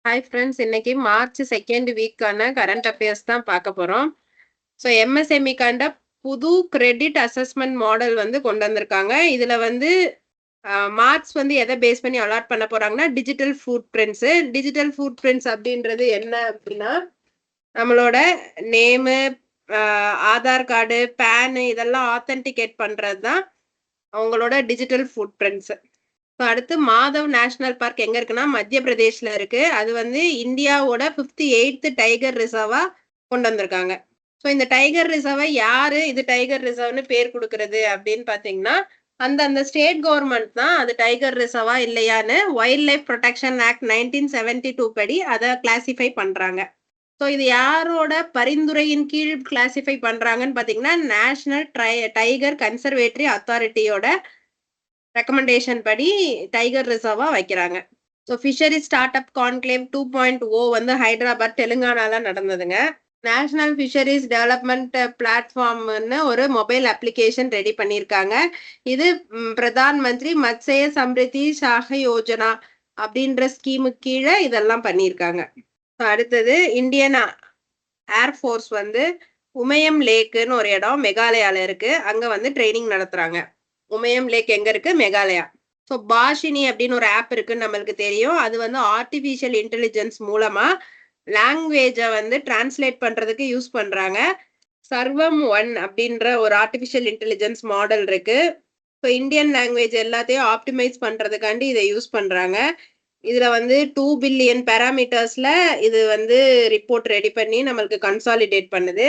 Hi friends, இன்னைக்கு March second வீக்கான current affairs தான் பார்க்க போறோம். ஸோ எம்எஸ்எம்இக்காண்ட புது கிரெடிட் அசஸ்மெண்ட் மாடல் வந்து கொண்டு வந்திருக்காங்க. இதுல வந்து மார்க்ஸ் வந்து எதை பேஸ் பண்ணி அலாட் பண்ண போறாங்கன்னா digital food prints. Digital food prints அப்படின்றது என்ன அப்படின்னா, நம்மளோட நேமு, ஆதார் கார்டு, பேனு இதெல்லாம் ஆத்தென்டிகேட் பண்றது தான் அவங்களோட டிஜிட்டல் ஃபுட் பிரிண்ட்ஸ். அடுத்து மாதவ் நேஷனல் பார்க் எங்க இருக்குன்னா மத்திய பிரதேஷ்ல இருக்கு. அது வந்து இந்தியாவோட 58th டைகர் ரிசர்வா கொண்டு வந்திருக்காங்க. ஸோ இந்த டைகர் ரிசர்வை யாரு இது டைகர் ரிசர்வ்னு பேர் கொடுக்கறது அப்படின்னு பாத்தீங்கன்னா, அந்த ஸ்டேட் கவர்மெண்ட் தான் அது டைகர் ரிசர்வா இல்லையான்னு வைல்ட் லைஃப் ப்ரொடெக்ஷன் ஆக்ட் 1972 படி அதை கிளாசிஃபை பண்றாங்க. ஸோ இது யாரோட பரிந்துரையின் கீழ் கிளாசிஃபை பண்றாங்கன்னு பாத்தீங்கன்னா, நேஷனல் டைகர் கன்சர்வேட்டரி அத்தாரிட்டியோட ரெக்கமெண்டேஷன் படி டைகர் ரிசர்வா வைக்கிறாங்க. So fishery start up conclave 2.0 வந்து ஹைதராபாத் தெலுங்கானால நடந்ததுங்க. நேஷனல் ஃபிஷரிஸ் டெவலப்மெண்ட் பிளாட்ஃபார்ம்னு ஒரு மொபைல் அப்ளிகேஷன் ரெடி பண்ணியிருக்காங்க. இது பிரதான் மந்திரி மத்ஸ்ய சம்ரிதி சாக யோஜனா அப்படின்ற ஸ்கீமுக்கு கீழே இதெல்லாம் பண்ணியிருக்காங்க. அடுத்தது இந்தியன் ஏர்ஃபோர்ஸ் வந்து உமயம் லேக்குன்னு ஒரு இடம் மெகாலயால இருக்கு. அங்க வந்து ட்ரைனிங் நடத்துறாங்க. உமயம் லேக் எங்க இருக்கு? மெகாலயா. ஸோ பாஷினி அப்படின்னு ஒரு ஆப் இருக்குன்னு நம்மளுக்கு தெரியும். அது வந்து ஆர்டிஃபிஷியல் இன்டெலிஜென்ஸ் மூலமா லாங்குவேஜை வந்து டிரான்ஸ்லேட் பண்றதுக்கு யூஸ் பண்றாங்க. சர்வம் 1 அப்படின்ற ஒரு ஆர்டிஃபிஷியல் இன்டெலிஜென்ஸ் மாடல் இருக்கு. ஸோ இந்தியன் லாங்குவேஜ் எல்லாத்தையும் ஆப்டிமைஸ் பண்றதுக்காண்டி இதை யூஸ் பண்றாங்க. இதுல வந்து 2 பில்லியன் பேராமீட்டர்ஸ்ல இது வந்து ரிப்போர்ட் ரெடி பண்ணி நம்மளுக்கு கன்சாலிடேட் பண்ணுது.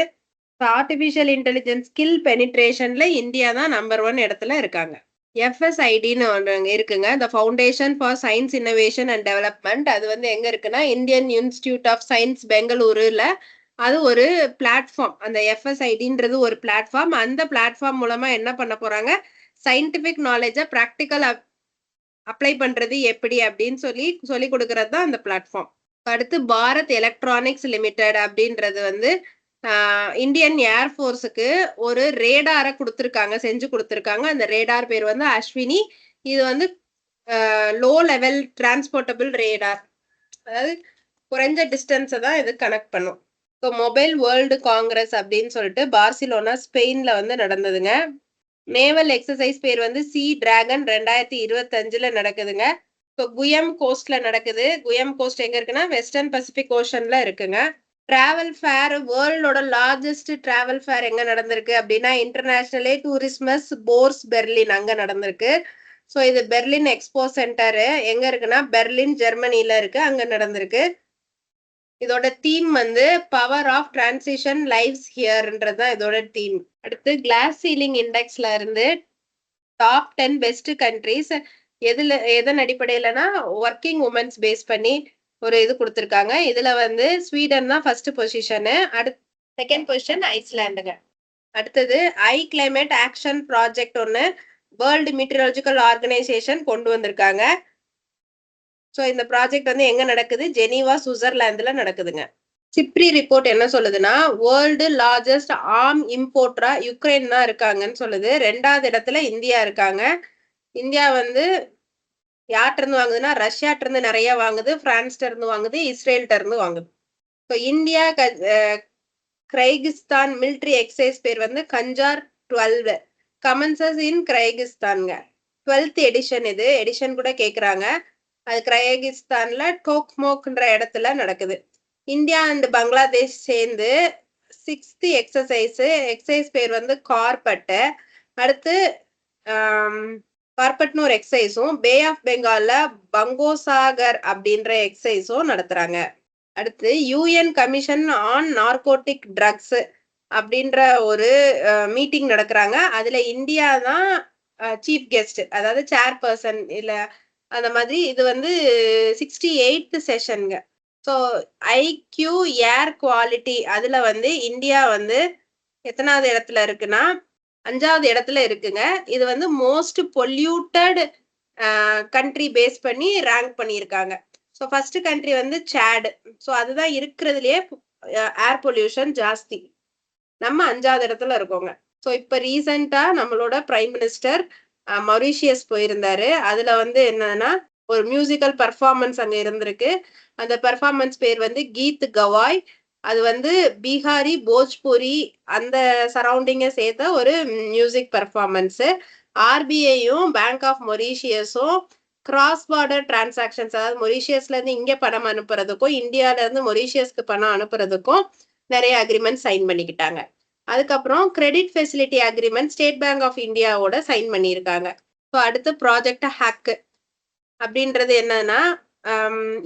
ஆர்டிஃபிஷியல் இன்டெலிஜென்ஸ் ஸ்கில் பெனிட்ரேஷன்ல இந்தியா தான் நம்பர் 1 இடத்துல இருக்காங்க. எஃப்எஸ்ஐடின்னு ஒன்று இருக்குங்க, the foundation for science innovation and development. அது வந்து எங்க இருக்குன்னா இந்தியன் இன்ஸ்டிடியூட் ஆஃப் சயின்ஸ் பெங்களூருல. அது ஒரு பிளாட்ஃபார்ம். அந்த எஃப்எஸ்ஐடின்றது ஒரு பிளாட்ஃபார்ம். அந்த பிளாட்ஃபார்ம் மூலமா என்ன பண்ண போறாங்க, சயின்டிபிக் நாலேஜை ப்ராக்டிக்கல் அப்ளை பண்றது எப்படி அப்படின்னு சொல்லி கொடுக்கறது தான் அந்த பிளாட்ஃபார்ம். அடுத்து பாரத் எலக்ட்ரானிக்ஸ் லிமிடெட் அப்படின்றது வந்து இந்தியன் ஏர்ஃபோர்ஸுக்கு ஒரு ரேடாரை கொடுத்துருக்காங்க, செஞ்சு கொடுத்துருக்காங்க. அந்த ரேடார் பேர் வந்து அஸ்வினி. இது வந்து லோ லெவல் டிரான்ஸ்போர்ட்டபிள் ரேடார், அதாவது குறைஞ்ச டிஸ்டன்ஸை தான் இது கனெக்ட் பண்ணும். ஸோ மொபைல் வேர்ல்டு காங்கிரஸ் அப்படின்னு சொல்லிட்டு பார்சிலோனா ஸ்பெயின்ல வந்து நடந்ததுங்க. நேவல் எக்ஸசைஸ் பேர் வந்து சி டிராகன் 2025 நடக்குதுங்க. ஸோ குயம் கோஸ்ட்ல நடக்குது. குயம் கோஸ்ட் எங்க இருக்குன்னா வெஸ்டர்ன் பசிபிக் ஓஷன்ல இருக்குங்க. டிராவல் ஃபேர், வேர்ல்டோட லார்ஜஸ்ட் டிராவல் ஃபேர் எங்க நடந்திருக்கு அப்படின்னா இன்டர்நேஷனலே டூரிஸ்மஸ் போர்ஸ் பெர்லின் அங்க நடந்திருக்கு. ஸோ இது பெர்லின் எக்ஸ்போ சென்டர் எங்க இருக்குன்னா பெர்லின் ஜெர்மனில இருக்கு, அங்க நடந்திருக்கு. இதோட தீம் வந்து பவர் ஆஃப் டிரான்சிஷன் லைவ்ஸ் ஹியர்ன்றதுதான் இதோட தீம். அடுத்து கிளாஸ் சீலிங் இண்டெக்ஸ்ல இருந்து டாப் 10 பெஸ்ட் கண்ட்ரிஸ் எதன் அடிப்படையிலனா ஒர்க்கிங் உமன்ஸ் பேஸ் பண்ணி ஒரு இது கொடுத்துருக்காங்க. இதுல வந்து ஸ்வீடன் தான் ஃபர்ஸ்ட் பொசிஷனு. அடுத்து செகண்ட் பொசிஷன் ஐஸ்லாண்டுங்க. அடுத்தது கிளைமேட் ஆக்ஷன் ப்ராஜெக்ட் ஒன்று வேர்ல்டு மீட்டரலஜிக்கல் ஆர்கனைசேஷன் கொண்டு வந்திருக்காங்க. ஸோ இந்த ப்ராஜெக்ட் வந்து எங்க நடக்குது? ஜெனீவா சுவிட்சர்லாந்துல நடக்குதுங்க. சிப்ரி ரிப்போர்ட் என்ன சொல்லுதுன்னா வேர்ல்டு லார்ஜஸ்ட் ஆர்ம் இம்போர்ட்டரா யுக்ரைன் தான் இருக்காங்கன்னு சொல்லுது. 2வது இடத்துல இந்தியா இருக்காங்க. இந்தியா வந்து யார்கிட்ட இருந்து வாங்குதுன்னா ரஷ்யாட்ட இருந்து நிறைய வாங்குது, பிரான்ஸ்ட இருந்து வாங்குது, இஸ்ரேல்ட்ட இருந்து வாங்குது. ஸோ இந்தியா கிரைகிஸ்தான் மிலிட்ரி எக்ஸசைஸ் பேர் வந்து கஞ்சார் 12 கமன்சஸ் இன் கிரைகிஸ்தான்ங்க. 12th edition. இது எடிஷன் கூட கேக்குறாங்க. அது கிரைகிஸ்தான்ல டோக்மோக்ன்ற இடத்துல நடக்குது. இந்தியா அண்ட் பங்களாதேஷ் சேர்ந்து 6th எக்ஸசைஸ் பேர் வந்து கார்பட். அடுத்து கார்பட்னு ஒரு எக்ஸசைஸும் பே ஆஃப் பெங்கால்ல பங்கோசாகர் அப்படின்ற எக்ஸசைஸும் நடத்துறாங்க. அடுத்து UN commission on narcotic drugs அப்படின்ற ஒரு மீட்டிங் நடக்கிறாங்க. அதுல இந்தியா தான் சீஃப் கெஸ்ட், அதாவது சேர்பர்சன் இல்ல அந்த மாதிரி. இது வந்து 68th செஷனுங்க. ஸோ ஐக்யூ ஏர் குவாலிட்டி அதுல வந்து இந்தியா வந்து எத்தனாவது இடத்துல இருக்குன்னா 5வது இடத்துல இருக்குங்க. இது வந்து மோஸ்ட் பொல்யூட்டட் கண்ட்ரி பேஸ் பண்ணி ரேங்க் பண்ணியிருக்காங்க. ஸோ ஃபர்ஸ்ட் கண்ட்ரி வந்து சாட். ஸோ அதுதான் இருக்கிறதுலயே ஏர் பொல்யூஷன் ஜாஸ்தி. நம்ம 5வது இடத்துல இருக்கோங்க. ஸோ இப்ப ரீசெண்டா நம்மளோட பிரைம் மினிஸ்டர் மொரீஷியஸ் போயிருந்தாரு. அதுல வந்து என்னன்னா ஒரு மியூசிக்கல் பர்ஃபார்மன்ஸ் அங்க இருந்திருக்கு. அந்த பர்ஃபார்மன்ஸ் பேர் வந்து கீத் கவாய். அது வந்து பீகாரி, போஜ்புரி அந்த சரௌண்டிங்க சேர்த்த ஒரு மியூசிக் பர்ஃபார்மன்ஸ். ஆர்பிஐயும் பேங்க் ஆஃப் மொரீஷியஸும் கிராஸ் பார்டர் டிரான்சாக்ஷன்ஸ், அதாவது மொரீஷியஸ்ல இருந்து இங்க பணம் அனுப்புறதுக்கும் இந்தியால இருந்து மொரீஷியஸ்க்கு பணம் அனுப்புறதுக்கும் நிறைய அக்ரிமெண்ட் சைன் பண்ணிக்கிட்டாங்க. அதுக்கப்புறம் credit facility agreement state bank of இந்தியாவோட சைன் பண்ணியிருக்காங்க. ஸோ அடுத்து ப்ராஜெக்ட் ஹேக் அப்படின்றது என்னன்னா,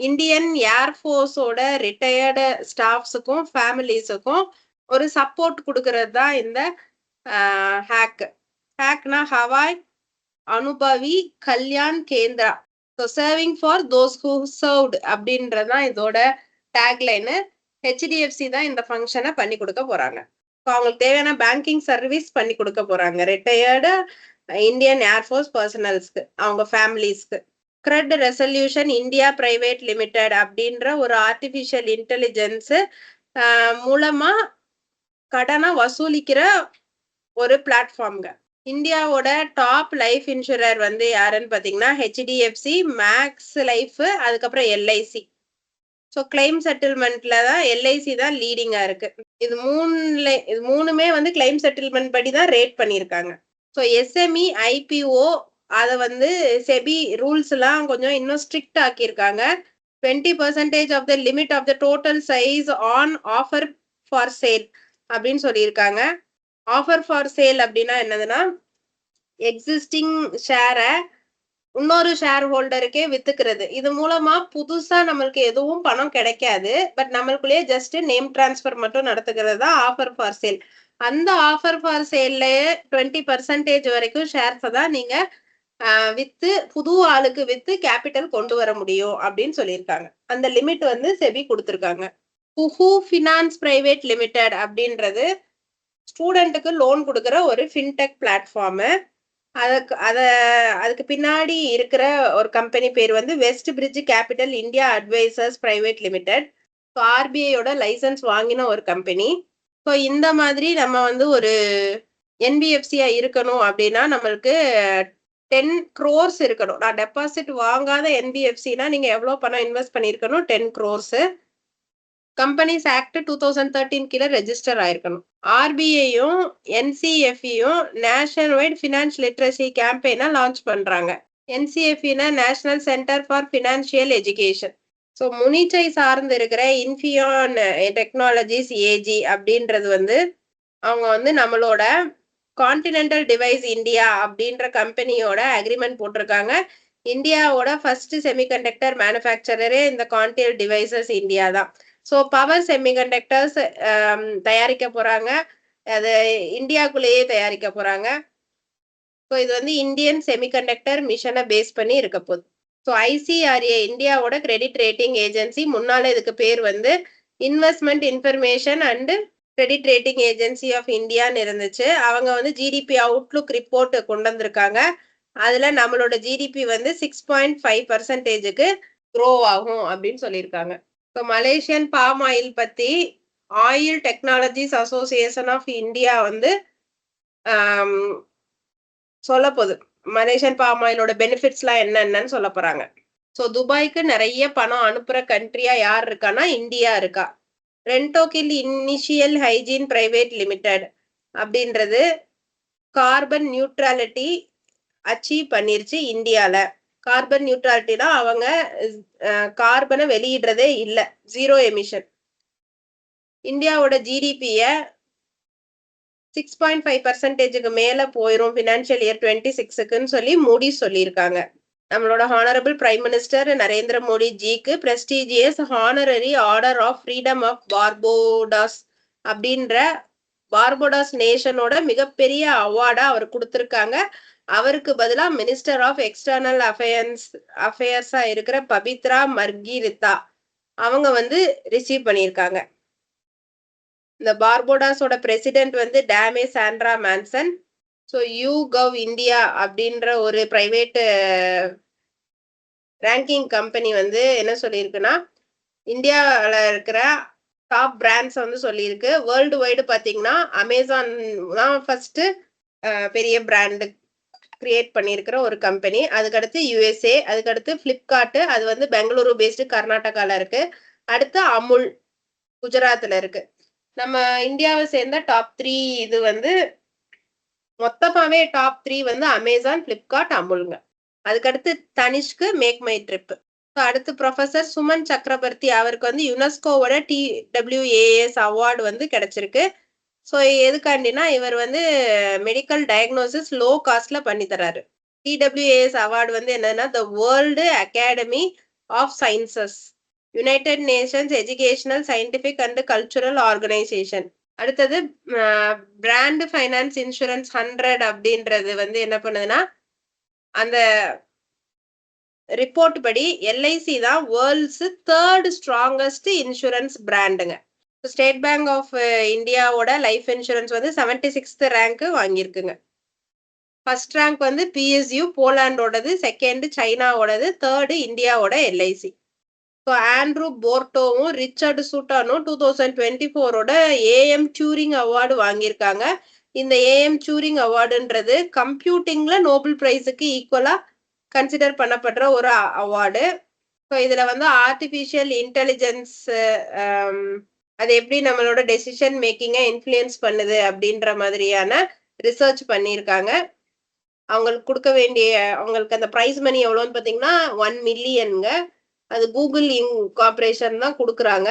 இந்தியன் ஏர்ஃபோர்ஸோட ரிட்டையர்டு ஸ்டாஃப்ஸுக்கும் ஃபேமிலிஸுக்கும் ஒரு சப்போர்ட் கொடுக்கறது தான் இந்த ஹேக். ஹேக்னா ஹவாய் அனுபவி Kalyan Kendra. So serving for those who served அப்படின்றதான் இதோட டேக்லைனு. ஹெச்டிஎஃப்சி தான் இந்த ஃபங்க்ஷனை பண்ணி கொடுக்க போறாங்க. ஸோ அவங்களுக்கு தேவையான பேங்கிங் சர்வீஸ் பண்ணி கொடுக்க போறாங்க ரிட்டையர்டு இந்தியன் ஏர்ஃபோர்ஸ் பர்சனல்ஸ்க்கு, அவங்க ஃபேமிலிஸ்க்கு. கிரெட் ரெசல்யூஷன் இந்தியா பிரைவேட் லிமிடெட் அப்படின்ற ஒரு ஆர்டிபிஷியல் இன்டெலிஜென்ஸ் மூலமா கடனை வசூலிக்கிற ஒரு பிளாட்ஃபார்ம்ங்க. இந்தியாவோட டாப் லைஃப் இன்சூரர் வந்து யாருன்னு பாத்தீங்கன்னா ஹெச்டிஎஃப்சி, மேக்ஸ் லைஃப், அதுக்கப்புறம் எல்ஐசி. ஸோ கிளைம் செட்டில்மெண்ட்ல தான் எல்ஐசி தான் லீடிங்கா இருக்கு. இது மூணுமே வந்து கிளைம் செட்டில்மெண்ட் படி தான் ரேட் பண்ணியிருக்காங்க. ஸோ எஸ்எம்இ ஐபிஓ அதை வந்து செபி ரூல்ஸ் எல்லாம் கொஞ்சம் இன்னும் ஸ்ட்ரிக்ட் ஆக்கியிருக்காங்க. 20% of the limit of the total size on offer for sale அப்படின்னு சொல்லியிருக்காங்க. ஆஃபர் ஃபார் சேல் அப்படின்னா என்னதுன்னா, எக்ஸிஸ்டிங் ஷேரை இன்னொரு ஷேர் ஹோல்டருக்கே வித்துக்கிறது. இது மூலமா புதுசா நம்மளுக்கு எதுவும் பணம் கிடைக்காது. பட் நம்மளுக்குள்ளேயே ஜஸ்ட் நேம் டிரான்ஸ்பர் மட்டும் நடத்துக்கிறது தான் ஆஃபர் ஃபார் சேல். அந்த ஆஃபர் ஃபார் சேல்லையே 20% வரைக்கும் ஷேர்ஸை தான் நீங்க வித்து புது ஆளுக்கு வித்து கேபிட்டல் கொண்டு வர முடியும் அப்படின்னு சொல்லியிருக்காங்க. அந்த லிமிட் வந்து செபி கொடுத்துருக்காங்க. குஹு ஃபினான்ஸ் பிரைவேட் லிமிடெட் அப்படின்றது ஸ்டூடெண்ட்டுக்கு லோன் கொடுக்குற ஒரு ஃபின்டெக் பிளாட்ஃபார்மு. அதுக்கு பின்னாடி இருக்கிற ஒரு கம்பெனி பேர் வந்து West Bridge Capital India Advisors Private Limited. So ஆர்பிஐயோட லைசன்ஸ் வாங்கின ஒரு கம்பெனி. ஸோ இந்த மாதிரி நம்ம வந்து ஒரு என்பிஎஃப்சியா இருக்கணும் அப்படின்னா நம்மளுக்கு 10 crores இருக்கணும். நான் டெபாசிட் வாங்காத என்பிஎஃப்சினா நீங்க எவ்வளவு பணம் இன்வெஸ்ட் பண்ணிருக்கணும்? 10 crores. கம்பெனிஸ் ஆக்ட் 2013 கீழே ரெஜிஸ்டர் ஆயிருக்கணும். ஆர்பிஐயும் என்சிஎஃப்இயும் நேஷனல் வைட் ஃபினான்ஸ் லிட்ரஸி கேம்பெயினை லான்ச் பண்றாங்க. என்சிஎஃப்இனா National Centre for Financial Education. So முனிச்சை சார்ந்து இருக்கிற இன்ஃபியான் டெக்னாலஜிஸ் ஏஜி அப்படின்றது வந்து அவங்க வந்து நம்மளோட கான்டினென்டல் டிவைஸ் இந்தியா அப்படின்ற கம்பெனியோட அக்ரிமெண்ட் போட்டிருக்காங்க. இந்தியாவோட ஃபர்ஸ்ட் செமிகண்டக்டர் மேனுஃபேக்சரரே இந்த கான்டினென்டல் டிவைசஸ் இந்தியா தான். ஸோ பவர் செமிகண்டக்டர்ஸ் தயாரிக்க போறாங்க. அது இந்தியாக்குள்ளேயே தயாரிக்க போறாங்க. ஸோ இது வந்து இந்தியன் செமிகண்டக்டர் மிஷனை பேஸ் பண்ணி இருக்க போகுது. ஸோ ஐசிஆர்ஏ இந்தியாவோட கிரெடிட் ரேட்டிங் ஏஜென்சி, முன்னால இதுக்கு பேர் வந்து investment information and credit rating agency of இந்தியான்னு இருந்துச்சு. அவங்க வந்து ஜிடிபி அவுட்லுக் ரிப்போர்ட் கொண்டு வந்திருக்காங்க. அதுல நம்மளோட ஜிடிபி வந்து 6.5%க்கு க்ரோ ஆகும் அப்படின்னு சொல்லியிருக்காங்க. ஸோ மலேசியன் பாம் ஆயில் பத்தி oil technologies association of India வந்து சொல்ல போகுது. மலேசியன் பாம் ஆயிலோட பெனிஃபிட்ஸ்லாம் என்னென்னு சொல்ல போறாங்க. ஸோ துபாய்க்கு நிறைய பணம் அனுப்புற கண்ட்ரியா யார் இருக்கான்னா இந்தியா இருக்கா. ரெண்டோகில் இனிஷியல் ஹைஜீன் பிரைவேட் லிமிடெட் அப்படின்றது கார்பன் நியூட்ரலிட்டி அச்சீவ் பண்ணிருச்சு இந்தியால. கார்பன் நியூட்ரலிட்டினா அவங்க கார்பனை வெளியிடுறதே இல்லை, 0 எமிஷன். இந்தியாவோட ஜிடிபிய 6.5%க்கு மேல போயிரும் ஃபினான்ஷியல் இயர் 26க்குன்னு சொல்லி மூடி சொல்லியிருக்காங்க. நம்மளோட honourable prime minister Narendra Modi ஜிக்கு prestigious honorary order of freedom of Barbados அப்படின்ற பார்போடாஸ் நேஷனோட மிகப்பெரிய அவார்டா அவர் கொடுத்திருக்காங்க. அவருக்கு பதிலா மினிஸ்டர் ஆஃப் எக்ஸ்டர்னல் அஃபேர்ஸா இருக்கிற பபித்ரா மர்கிரிதா அவங்க வந்து ரிசீவ் பண்ணியிருக்காங்க. இந்த பார்போடாஸோட பிரசிடென்ட் வந்து டேமே சாண்ட்ரா மான்சன். ஸோ யூகவ் இந்தியா அப்படின்ற ஒரு பிரைவேட் ரேங்கிங் கம்பெனி வந்து என்ன சொல்லியிருக்குன்னா, இந்தியாவில் இருக்கிற டாப் பிராண்ட்ஸ் வந்து சொல்லியிருக்கு. வேர்ல்டு வைடு பார்த்தீங்கன்னா அமேசான் தான் ஃபர்ஸ்ட் பெரிய பிராண்டு கிரியேட் பண்ணியிருக்கிற ஒரு கம்பெனி. அதுக்கடுத்து யுஎஸ்ஏ, அதுக்கடுத்து ஃப்ளிப்கார்ட், அது வந்து பெங்களூரு பேஸ்டு கர்நாடகால இருக்கு. அடுத்து அமுல் குஜராத்ல இருக்கு. நம்ம இந்தியாவை சேர்ந்த டாப் 3 இது வந்து மொத்தமாவே டாப் 3 வந்து அமேசான், ஃப்ளிப்கார்ட், அமுல்ங்க. அதுக்கடுத்து தனிஷ்க்கு மேக் மை ட்ரிப். அடுத்து ப்ரொஃபசர் சுமன் சக்கரவர்த்தி, அவருக்கு வந்து யுனெஸ்கோவோட TWAS அவார்டு வந்து கிடைச்சிருக்கு. ஸோ எதுக்காண்டினா இவர் வந்து மெடிக்கல் டயக்னோசிஸ் லோ காஸ்ட்ல பண்ணி தராரு. TWAS அவார்டு வந்து என்னன்னா the world academy of sciences, United Nations educational scientific and cultural organisation. அடுத்தது பிராண்ட் ஃபைனான்ஸ் இன்சூரன்ஸ் 100 அப்படின்றது வந்து என்ன பண்ணுதுன்னா, அந்த ரிப்போர்ட் படி எல்ஐசி தான் வேர்ல்ட்ஸ் 3rd ஸ்ட்ராங்கஸ்ட் இன்சூரன்ஸ் பிராண்டுங்க. ஸ்டேட் பேங்க் ஆஃப் இந்தியாவோட லைஃப் இன்சூரன்ஸ் வந்து 76th ரேங்க் வாங்கியிருக்குங்க. ஃபர்ஸ்ட் ரேங்க் வந்து PSU போலாண்டோடது, செகண்ட் சைனாவோடது, தேர்டு இந்தியாவோட எல்ஐசி. ஸோ ஆண்ட்ரூ போர்ட்டோவும் ரிச்சர்டு சூட்டானும் 2024ஓட AM டியூரிங் அவார்டு வாங்கியிருக்காங்க. இந்த AM டியூரிங் அவார்டுன்றது கம்ப்யூட்டிங்ல நோபல் பிரைஸுக்கு ஈக்குவலா கன்சிடர் பண்ணப்படுற ஒரு அவார்டு. ஸோ இதுல வந்து ஆர்டிஃபிஷியல் இன்டெலிஜென்ஸ் அது எப்படி நம்மளோட டெசிஷன் மேக்கிங்கை இன்ஃப்ளூயன்ஸ் பண்ணுது அப்படின்ற மாதிரியான ரிசர்ச் பண்ணியிருக்காங்க. அவங்களுக்கு கொடுக்க வேண்டிய அவங்களுக்கு அந்த ப்ரைஸ் மணி எவ்வளோன்னு பார்த்தீங்கன்னா 1 மில்லியனுங்க. அது கூகுள் கார்பரேஷன் தான் கொடுக்குறாங்க.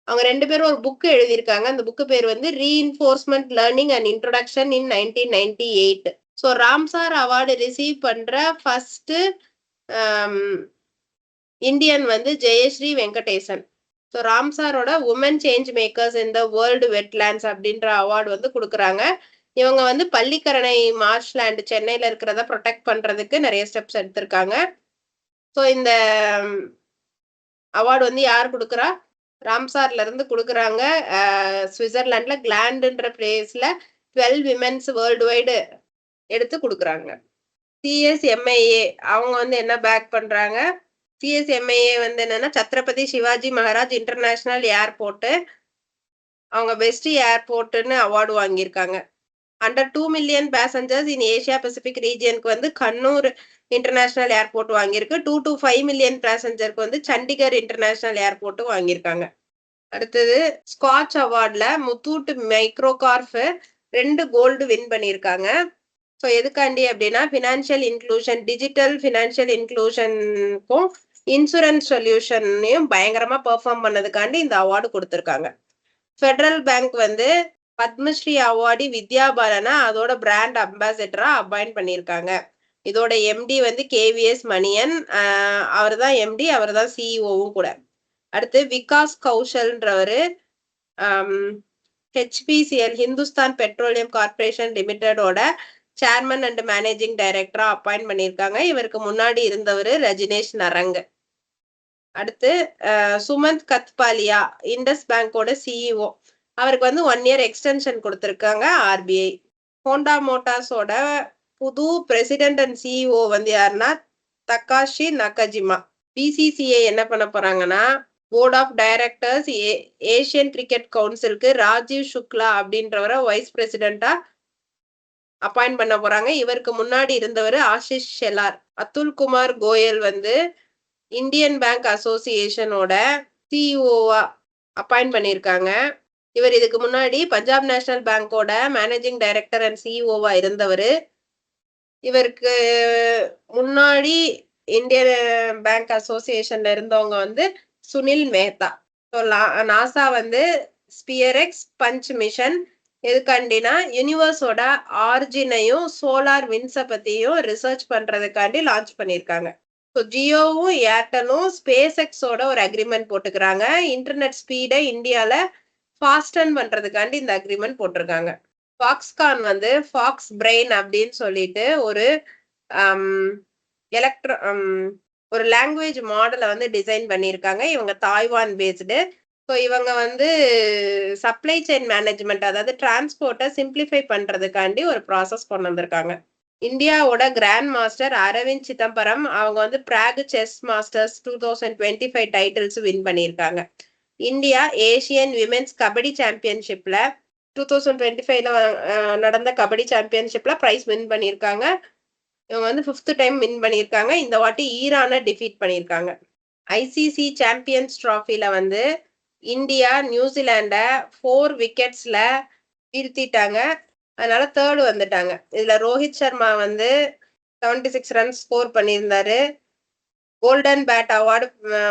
அவங்க 2 பேரும் ஒரு புக் எழுதியிருக்காங்க. அந்த புக்கு பேர் வந்து reinforcement learning and introduction in 1998. So Ramsar award receive பண்ற ஃபர்ஸ்ட் இந்தியன் வந்து ஜெயஸ்ரீ வெங்கடேசன். ஸோ ராம்சாரோட women change makers in the world wetlands அப்படின்ற அவார்டு வந்து கொடுக்குறாங்க. இவங்க வந்து பள்ளிக்கரணை மார்ஷ்லேண்ட் சென்னையில் இருக்கிறத ப்ரொடெக்ட் பண்றதுக்கு நிறைய ஸ்டெப்ஸ் எடுத்திருக்காங்க. ஸோ இந்த அவார்டு வந்து யார் கொடுக்குறா? ராம்சார்ல இருந்து கொடுக்குறாங்க. சுவிட்சர்லாண்ட்ல கிளாண்டுன்ற பிளேஸ்ல 12 விமென்ஸ் வேர்ல்டு வைடு எடுத்து கொடுக்குறாங்க. CSMIA அவங்க வந்து என்ன பேக் பண்றாங்க? CSMIA வந்து என்னன்னா சத்ரபதி சிவாஜி மகாராஜ் இன்டர்நேஷனல் ஏர்போர்ட், அவங்க பெஸ்ட் ஏர்போர்ட்னு அவார்டு வாங்கியிருக்காங்க. அண்டர் 2 மில்லியன் பேசஞ்சர்ஸ் இன் ஏசியா பசிபிக் ரீஜியனுக்கு வந்து கண்ணூர் இன்டர்நேஷனல் ஏர்போர்ட் வாங்கியிருக்கு. 2 to 5 மில்லியன் பேசஞ்சருக்கு வந்து சண்டிகர் இன்டர்நேஷனல் ஏர்போர்ட் வாங்கியிருக்காங்க. அடுத்தது ஸ்காட்ச் அவார்ட்ல முத்தூட் மைக்ரோகார்ப் 2 கோல்டு வின் பண்ணியிருக்காங்க. ஸோ எதுக்காண்டி அப்படின்னா ஃபினான்ஷியல் இன்க்ளூஷன், டிஜிட்டல் ஃபினான்ஷியல் இன்க்ளூஷனுக்கும் இன்சூரன்ஸ் சொல்யூஷனையும் பயங்கரமா பெர்ஃபார்ம் பண்ணதுக்காண்டி இந்த அவார்டு கொடுத்துருக்காங்க. ஃபெடரல் பேங்க் வந்து பத்மஸ்ரீ அவார்டி வித்யா பாலனா அதோட பிராண்ட் அம்பாசிடரா அப்பாயிண்ட் பண்ணியிருக்காங்க. இதோட MD வந்து KVS மணியன், அவர் தான் MD, அவர் தான் CEOவும் கூட. அடுத்து விகாஸ் கௌஷல்ன்றவர் HPCL ஹிந்துஸ்தான் பெட்ரோலியம் கார்பரேஷன் லிமிடெடோட சேர்மன் அண்ட் மேனேஜிங் டைரக்டரா அப்பாயிண்ட் பண்ணியிருக்காங்க. இவருக்கு முன்னாடி இருந்தவர் ரஜினேஷ் நரங். அடுத்து சுமந்த் கத்பாலியா இண்டஸ் பேங்கோட CEO, அவருக்கு வந்து 1 year எக்ஸ்டென்ஷன் கொடுத்துருக்காங்க RBI. ஹோண்டா மோட்டார்ஸோட புது பிரசிடென்ட் அண்ட் CEO வந்து யாருன்னா தக்காஷி நகஜிமா. BCCI என்ன பண்ண போறாங்கன்னா board of directors Asian cricket கவுன்சிலுக்கு ராஜீவ் சுக்லா அப்படின்றவரை வைஸ் பிரசிடென்டா அப்பாயிண்ட் பண்ண போறாங்க. இவருக்கு முன்னாடி இருந்தவர் ஆஷிஷ் ஷெலார். அதுல் குமார் கோயல் வந்து இந்தியன் பேங்க் அசோசியேஷனோட CEOவா அப்பாயிண்ட் பண்ணியிருக்காங்க. இவர் இதுக்கு முன்னாடி பஞ்சாப் நேஷனல் பேங்கோட மேனேஜிங் டைரக்டர் அண்ட் CEOவா இருந்தவர். இவருக்கு முன்னாடி இந்தியன் பேங்க் அசோசியேஷன்ல இருந்தவங்க வந்து சுனில் மேத்தா. ஸோ நாசா வந்து ஸ்பியரெக்ஸ் பஞ்ச் மிஷன் எதுக்காண்டினா யூனிவர்ஸோட ஆரிஜினையும் சோலார் வின்ஸை பத்தியும் ரிசர்ச் பண்றதுக்காண்டி லான்ச் பண்ணியிருக்காங்க. ஸோ ஜியோவும் ஏர்டெலும் ஸ்பேஸ் எக்ஸோட ஒரு அக்ரிமெண்ட் போட்டுக்கிறாங்க. இன்டர்நெட் ஸ்பீடை இந்தியால ஃபாஸ்டன் பண்றதுக்காண்டி இந்த அக்ரிமெண்ட் போட்டிருக்காங்க. ஃபாக்ஸ்கான் வந்து ஃபாக்ஸ் பிரெயின் அப்படின்னு சொல்லிட்டு ஒரு ஒரு லாங்குவேஜ் மாடலை வந்து டிசைன் பண்ணியிருக்காங்க. இவங்க தாய்வான் பேஸ்டு. ஸோ இவங்க வந்து சப்ளை செயின் மேனேஜ்மெண்ட், அதாவது டிரான்ஸ்போர்ட்டை சிம்பிளிஃபை பண்றதுக்காண்டி ஒரு ப்ராசஸ் கொண்டு வந்திருக்காங்க. இந்தியாவோட கிராண்ட் மாஸ்டர் அரவிந்த் சிதம்பரம், அவங்க வந்து பிராக் செஸ் மாஸ்டர்ஸ் 2025 டைட்டில்ஸ் வின் பண்ணியிருக்காங்க. இந்தியா ஏசியன் விமென்ஸ் கபடி சாம்பியன்ஷிப்ல 2025ல நடந்த கபடி சாம்பியன்ஷிப்ல பிரைஸ் வின் பண்ணியிருக்காங்க. இவங்க வந்து 5th டைம் வின் பண்ணியிருக்காங்க. இந்த வாட்டி ஈரானை டிஃபீட் பண்ணியிருக்காங்க. ஐசிசி சாம்பியன்ஸ் ட்ராஃபில வந்து இந்தியா நியூசிலாண்ட 4 விக்கெட்ஸ்ல வீழ்த்திட்டாங்க. அதனால 3rd வந்துட்டாங்க. இதுல ரோஹித் சர்மா வந்து 76 ரன்ஸ் ஸ்கோர் பண்ணியிருந்தாரு. கோல்டன் பேட் அவார்டு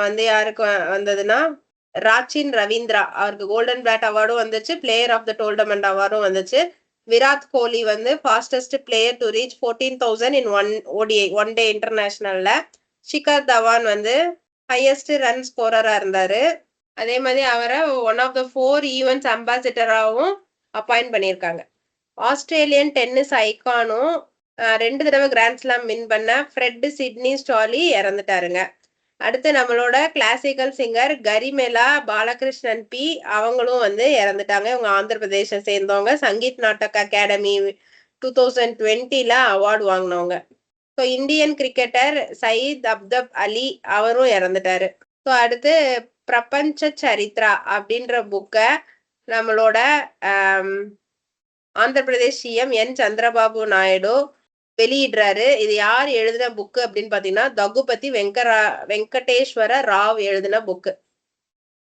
வந்து யாருக்கு வந்ததுன்னா ராச்சின் ரவீந்திரா அவருக்கு கோல்டன் பேட் அவார்டும் வந்துச்சு, பிளேயர் ஆஃப் த டோர்னமெண்ட் அவார்டும் வந்துச்சு. விராட் கோலி வந்து fastest player to reach 14,000 in one day இன்டர்நேஷனல்ல. ஷிகர் தவான் வந்து ஹையஸ்ட் ரன் ஸ்கோரரா இருந்தாரு. அதே மாதிரி அவரை ஒன் ஆஃப் த 4 ஈவென்ட்ஸ் அம்பாசிடராகவும் அப்பாயிண்ட் பண்ணியிருக்காங்க. ஆஸ்திரேலியன் டென்னிஸ் ஐகானும் 2 தடவை கிராண்ட் ஸ்லாம் வின் பண்ண ஃப்ரெட் சிட்னி ஸ்டாலி இறந்துட்டாருங்க. அடுத்து நம்மளோட classical singer Garimella Balakrishnan P அவங்களும் வந்து இறந்துட்டாங்க. இவங்க ஆந்திர பிரதேச சேர்ந்தவங்க. சங்கீத் நாட்டக் அகாடமி 2020ல அவார்டு வாங்கினவங்க. ஸோ இந்தியன் கிரிக்கெட்டர் சயீத் அப்தப் அலி அவரும் இறந்துட்டாரு. ஸோ அடுத்து பிரபஞ்ச சரித்ரா அப்படின்ற புக்கை நம்மளோட ஆந்திர பிரதேஷ் சிஎம் என் சந்திரபாபு நாயுடு வெளியிடுறாரு. இது யார் எழுதின புக்கு அப்படின்னு பாத்தீங்கன்னா தகுபதி வெங்கடேஸ்வர ராவ் எழுதின புக்கு.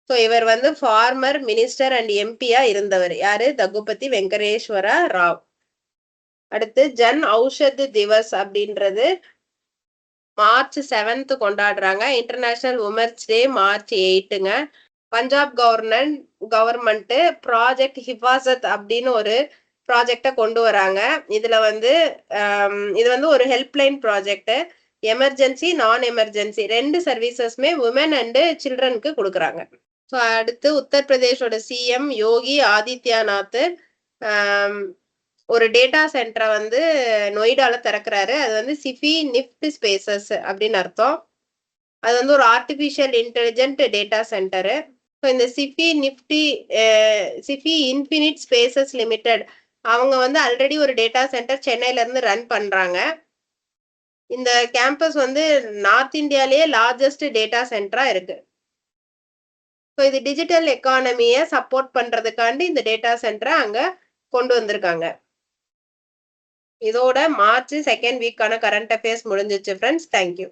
ஸோ இவர் வந்து ஃபார்மர் மினிஸ்டர் அண்ட் எம்பியா இருந்தவர். யாரு? தகுபதி வெங்கடேஸ்வர ராவ். அடுத்து ஜன் ஔஷத் திவஸ் அப்படின்றது மார்ச் 7th கொண்டாடுறாங்க. இன்டர்நேஷனல் உமன்ஸ் டே மார்ச் 8ங்க. பஞ்சாப் கவர்மெண்ட் ப்ராஜெக்ட் ஹிஃபாசத் அப்படின்னு ஒரு ப்ராஜெக்டை கொண்டு வராங்க. இதுல வந்து இது வந்து ஒரு ஹெல்ப்லைன் ப்ராஜெக்ட். எமர்ஜென்சி நான் எமர்ஜென்சி 2 சர்வீசஸ்மே உமன் அண்ட் சில்ட்ரனுக்கு கொடுக்குறாங்க. ஸோ அடுத்து உத்தரப்பிரதேஷோட சிஎம் யோகி ஆதித்யநாத் ஒரு டேட்டா சென்டரை வந்து நொய்டால திறக்கிறாரு. அது வந்து சிஃபி நிஃப்ட் ஸ்பேசஸ் அப்படின்னு அர்த்தம். அது வந்து ஒரு artificial intelligent data centre. So இந்த சிஃபி இன்ஃபினிட் ஸ்பேசஸ் லிமிடெட் அவங்க வந்து ஆல்ரெடி ஒரு டேட்டா சென்டர் சென்னையில இருந்து ரன் பண்றாங்க. இந்த கேம்பஸ் வந்து நார்த் இந்தியாலேயே லார்ஜஸ்ட் டேட்டா சென்டரா இருக்கு. ஸோ இது டிஜிட்டல் எக்கானமியை சப்போர்ட் பண்றதுக்காண்டி இந்த டேட்டா சென்டரை அங்க கொண்டு வந்திருக்காங்க. இதோட மார்ச் 2nd வீக்கான கரண்ட் அஃபேர்ஸ் முடிஞ்சிச்சு ஃப்ரெண்ட்ஸ். தேங்க்யூ.